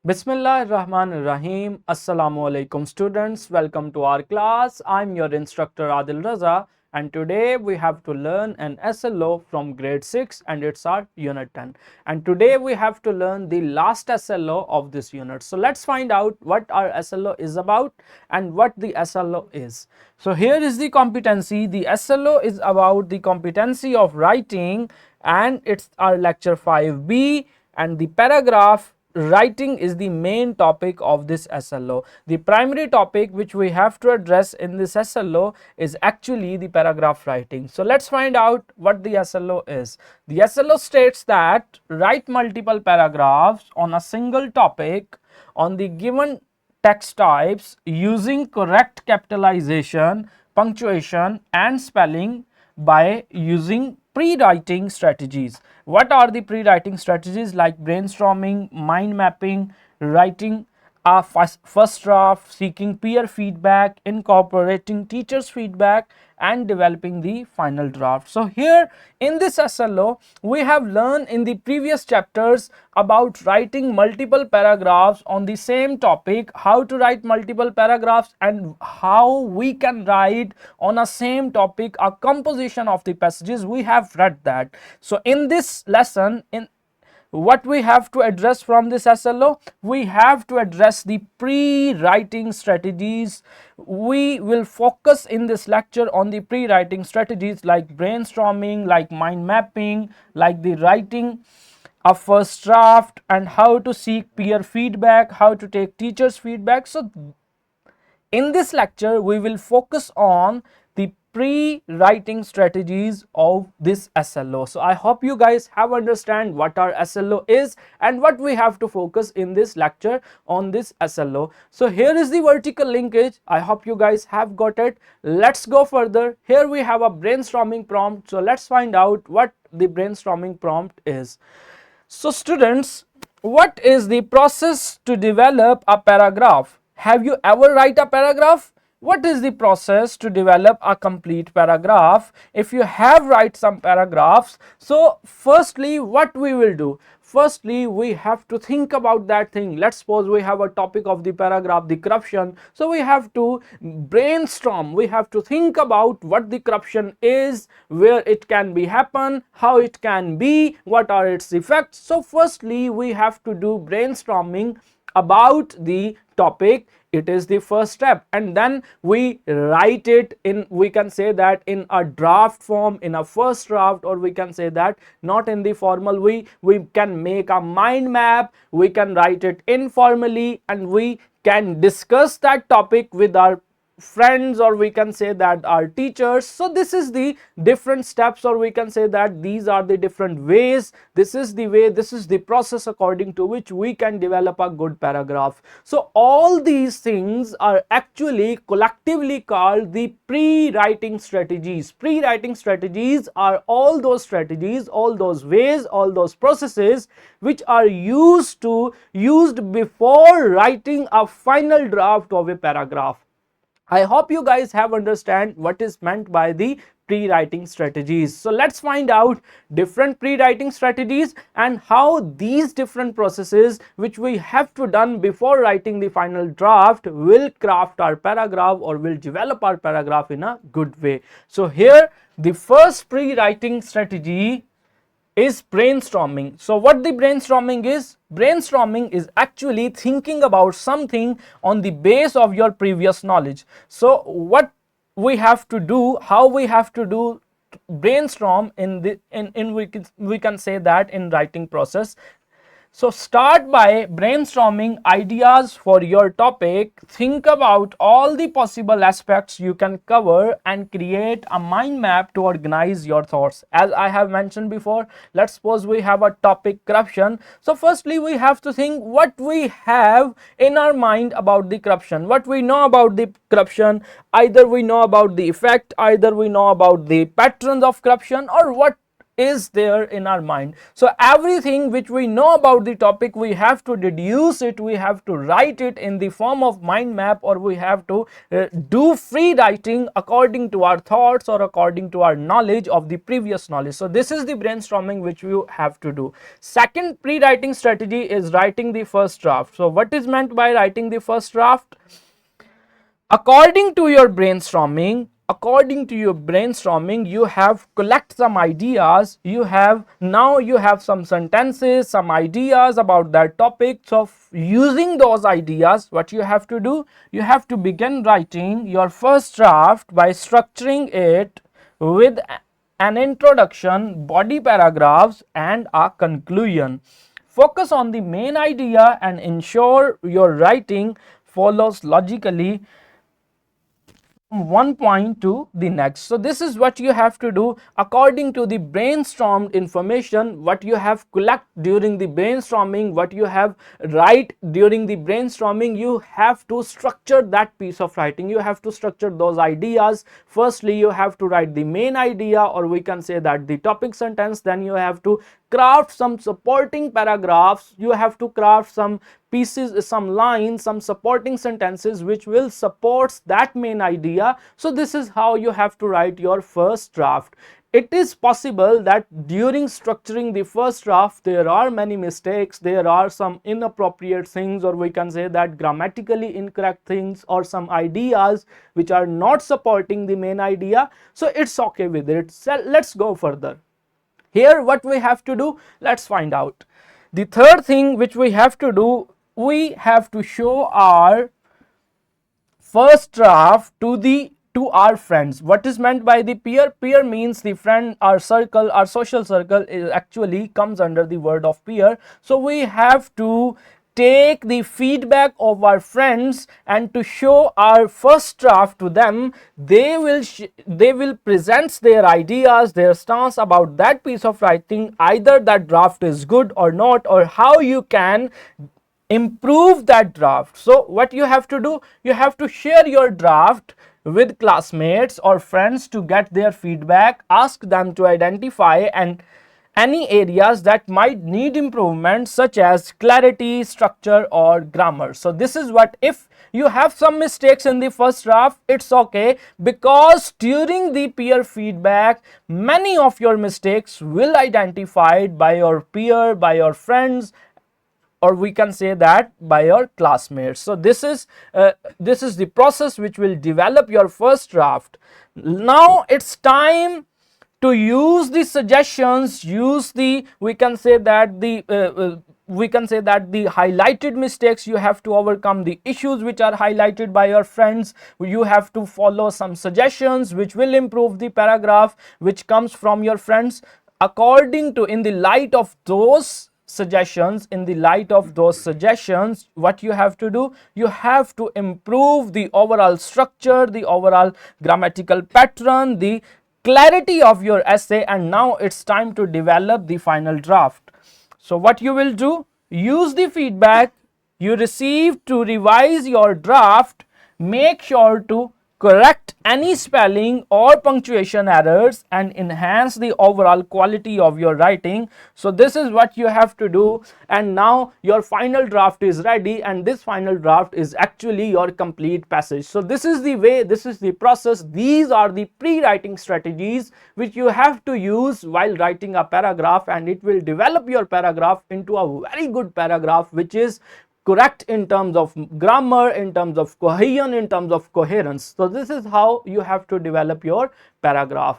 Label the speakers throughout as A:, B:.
A: Bismillahirrahmanirrahim. Assalamu alaikum students. Welcome to our class. I'm your instructor Adil Raza and today we have to learn an SLO from grade 6 and it's our unit 10. And today we have to learn the last SLO of this unit. So let's find out what our SLO is about and what the SLO is. So here is the competency. The SLO is about the competency of writing and it's our lecture 5B and the paragraph writing is the main topic of this SLO. The primary topic which we have to address in this SLO is actually the paragraph writing. So let's find out what the SLO is. The SLO states that write multiple paragraphs on a single topic on the given text types using correct capitalization, punctuation and spelling by using pre-writing strategies. What are the pre-writing strategies? Like brainstorming, mind mapping, writing a first draft, seeking peer feedback, incorporating teachers feedback and developing the final draft. So here in this SLO we have learned in the previous chapters about writing multiple paragraphs on the same topic, how to write multiple paragraphs and how we can write on a same topic a composition of the passages. We have read that. So in this lesson, in what we have to address from this SLO, we have to address the pre-writing strategies. We will focus in this lecture on the pre-writing strategies like brainstorming, like mind mapping, like the writing a first draft and how to seek peer feedback, how to take teachers feedback. So in this lecture we will focus on the pre-writing strategies of this SLO. So I hope you guys have understand what our SLO is and what we have to focus in this lecture on this SLO. So here is the vertical linkage. I hope you guys have got it. Let's go further. Here we have a brainstorming prompt. So let's find out what the brainstorming prompt is. So students, what is the process to develop a paragraph? Have you ever write a paragraph? What is the process to develop a complete paragraph? If you have write some paragraphs, so firstly what we will do? Firstly we have to think about that thing. Let's suppose we have a topic of the paragraph, the corruption. So we have to brainstorm, we have to think about what the corruption is, where it can be happen, how it can be, what are its effects. So firstly we have to do brainstorming about the topic. It is the first step and then we write it in, we can say that in a draft form, in a first draft, or we can say that not in the formal way. We can make a mind map, we can write it informally and we can discuss that topic with our friends, or we can say that our teachers. So this is the different steps, or we can say that these are the different ways. This is the way, this is the process according to which we can develop a good paragraph. So all these things are actually collectively called the pre-writing strategies. Pre-writing strategies are all those strategies, all those ways, all those processes which are used before writing a final draft of a paragraph. I hope you guys have understand what is meant by the pre-writing strategies. So let's find out different pre-writing strategies and how these different processes which we have to done before writing the final draft will craft our paragraph or will develop our paragraph in a good way. So here the first pre-writing strategy is brainstorming. So what the brainstorming is? Brainstorming is actually thinking about something on the base of your previous knowledge. So what we have to do, how we have to do brainstorm in the we can say that in writing process. So start by brainstorming ideas for your topic. Think about all the possible aspects you can cover and create a mind map to organize your thoughts. As I have mentioned before, let's suppose we have a topic corruption. So firstly we have to think what we have in our mind about the corruption, what we know about the corruption. Either we know about the effect, either we know about the patterns of corruption, or what is there in our mind. So everything which we know about the topic, we have to deduce it, we have to write it in the form of mind map, or we have to do free writing according to our thoughts or according to our knowledge of the previous knowledge. So this is the brainstorming which you have to do. Second pre-writing strategy is writing the first draft. So what is meant by writing the first draft? According to your brainstorming, you have collect some ideas, you have some sentences, some ideas about that topic. So using those ideas, what you have to do, you have to begin writing your first draft by structuring it with an introduction, body paragraphs, and a conclusion. Focus on the main idea and ensure your writing follows logically one point to the next. So this is what you have to do according to the brainstormed information, what you have collect during the brainstorming, what you have write during the brainstorming. You have to structure that piece of writing, you have to structure those ideas. Firstly, you have to write the main idea, or we can say that the topic sentence. Then you have to craft some supporting paragraphs, you have to craft some pieces, some lines, some supporting sentences which will support that main idea. So this is how you have to write your first draft. It is possible that during structuring the first draft there are many mistakes, there are some inappropriate things, or we can say that grammatically incorrect things, or some ideas which are not supporting the main idea. So it's okay with it. So let's go further. Here what we have to do, let's find out. The third thing which we have to do, we have to show our first draft to our friends. What is meant by the peer? Peer means the friend, our circle, our social circle is actually comes under the word of peer. So we have to take the feedback of our friends and to show our first draft to them. They will present their ideas, their stance about that piece of writing, either that draft is good or not, or how you can improve that draft. So what you have to do, you have to share your draft with classmates or friends to get their feedback, ask them to identify and any areas that might need improvement, such as clarity, structure, or grammar. So this is what, if you have some mistakes in the first draft, it's okay, because during the peer feedback many of your mistakes will identified by your peer, by your friends, or we can say that by your classmates. So this is the process which will develop your first draft. Now it's time to use the suggestions, use the, we can say that the highlighted mistakes. You have to overcome the issues which are highlighted by your friends. You have to follow some suggestions which will improve the paragraph which comes from your friends. According to, in the light of those suggestions, what you have to do, you have to improve the overall structure, the overall grammatical pattern, the clarity of your essay. And now it's time to develop the final draft. So what you will do, use the feedback you receive to revise your draft. Make sure to correct any spelling or punctuation errors and enhance the overall quality of your writing. So this is what you have to do, and now your final draft is ready, and this final draft is actually your complete passage. So this is the way, this is the process, these are the pre-writing strategies which you have to use while writing a paragraph, and it will develop your paragraph into a very good paragraph which is correct in terms of grammar, in terms of cohesion, in terms of coherence. So this is how you have to develop your paragraph.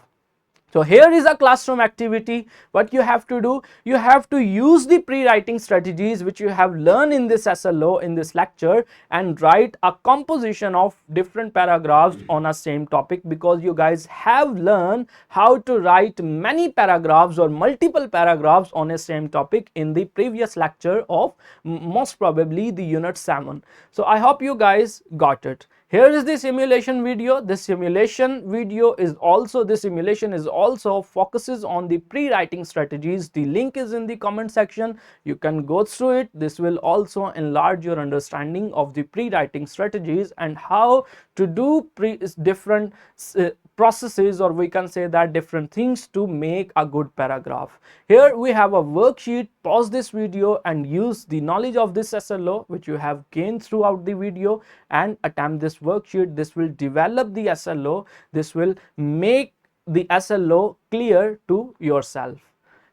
A: So here is a classroom activity. What you have to do, you have to use the pre-writing strategies which you have learned in this SLO, in this lecture, and write a composition of different paragraphs on a same topic, because you guys have learned how to write many paragraphs or multiple paragraphs on a same topic in the previous lecture of most probably the unit 7. So I hope you guys got it. Here is the simulation video. This simulation is also focuses on the pre-writing strategies. The link is in the comment section. You can go through it. This will also enlarge your understanding of the pre-writing strategies and how to do different processes, or we can say that different things to make a good paragraph. Here we have a worksheet. Pause this video and use the knowledge of this SLO which you have gained throughout the video and attempt this worksheet. This will develop the SLO. This will make the SLO clear to yourself.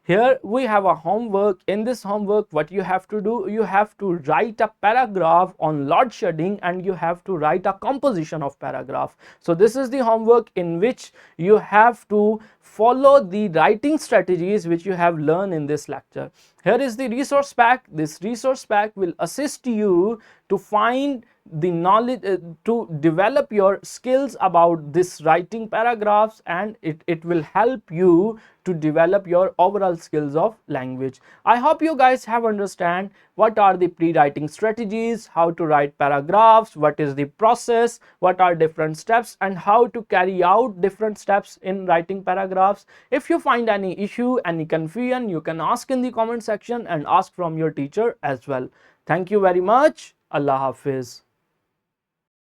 A: Here we have a homework. In this homework, what you have to do, you have to write a paragraph on load shedding and you have to write a composition of paragraph. So this is the homework in which you have to follow the writing strategies which you have learned in this lecture. Here is the resource pack. This resource pack will assist you to find the knowledge, to develop your skills about this writing paragraphs, and it will help you to develop your overall skills of language. I hope you guys have understand what are the pre-writing strategies, how to write paragraphs, what is the process, what are different steps, and how to carry out different steps in writing paragraphs. If you find any issue, any confusion, you can ask in the comment section and ask from your teacher as well. Thank you very much. Allah Hafiz.